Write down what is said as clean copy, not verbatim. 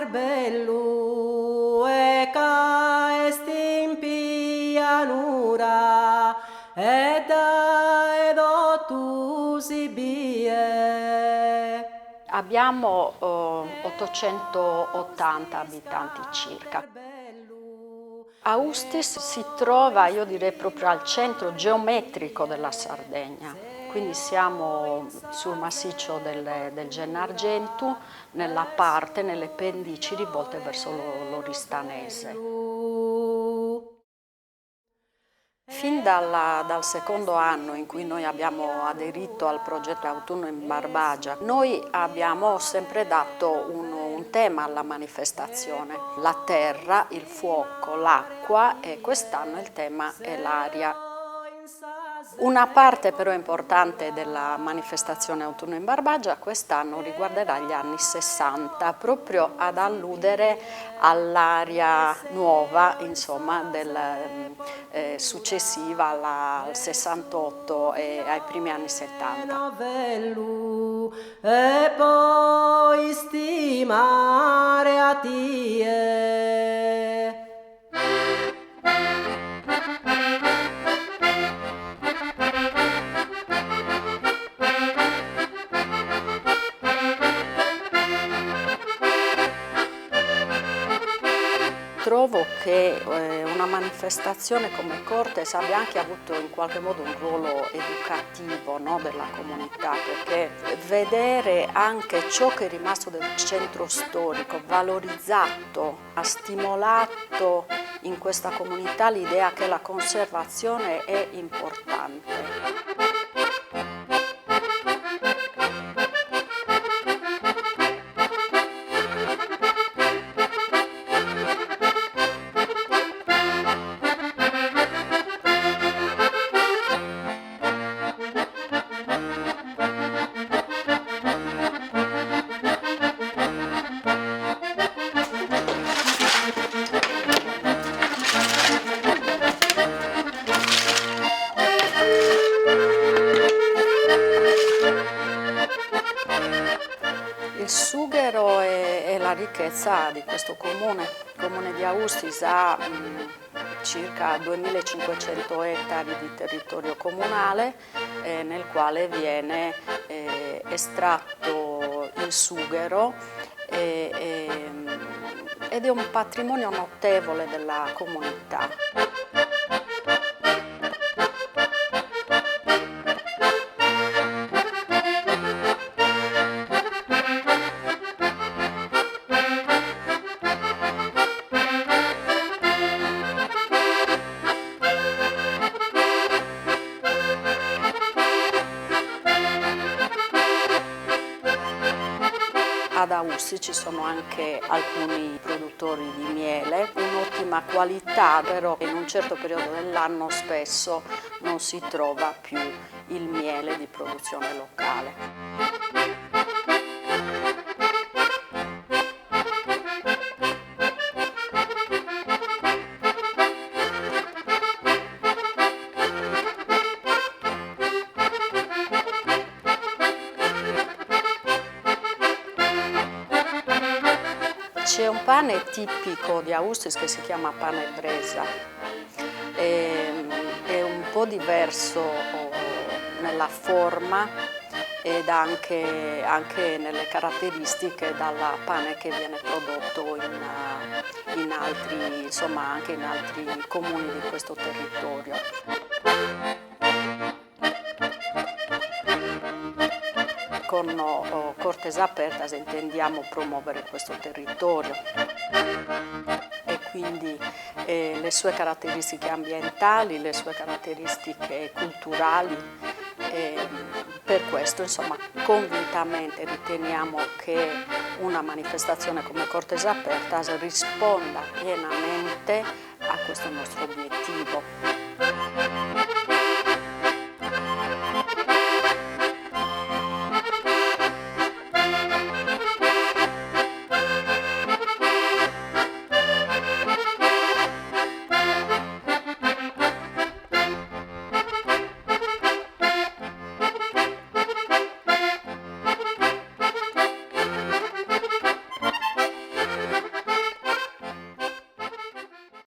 bello e caesti in pianura e da edo tu si bie. Abbiamo 880 abitanti circa. Austis si trova, io direi, proprio al centro geometrico della Sardegna, quindi siamo sul massiccio del Gennargentu, nelle pendici rivolte verso l'Oristanese. Fin dal secondo anno in cui noi abbiamo aderito al progetto Autunno in Barbagia, noi abbiamo sempre dato un tema alla manifestazione: la terra, il fuoco, l'acqua, e quest'anno il tema è l'aria. Una parte però importante della manifestazione Autunno in Barbagia quest'anno riguarderà gli anni 60, proprio ad alludere all'aria nuova, insomma, successiva al 68 e ai primi anni 70. E poi stimare a tie. Trovo che una manifestazione come Cortes abbia anche avuto in qualche modo un ruolo educativo, no, della comunità, perché vedere anche ciò che è rimasto del centro storico valorizzato ha stimolato in questa comunità l'idea che la conservazione è importante. Il sughero è la ricchezza di questo comune. Il comune di Austis ha circa 2500 ettari di territorio comunale nel quale viene estratto il sughero ed è un patrimonio notevole della comunità. Ad Austis ci sono anche alcuni produttori di miele, un'ottima qualità, però in un certo periodo dell'anno spesso non si trova più il miele di produzione locale. C'è un pane tipico di Austis che si chiama pane bresa, è un po' diverso nella forma ed anche nelle caratteristiche dal pane che viene prodotto in altri, insomma, anche in altri comuni di questo territorio. Con Cortes Apertas intendiamo promuovere questo territorio e quindi le sue caratteristiche ambientali, le sue caratteristiche culturali. Per questo, insomma, convintamente riteniamo che una manifestazione come Cortes Apertas risponda pienamente a questo nostro obiettivo.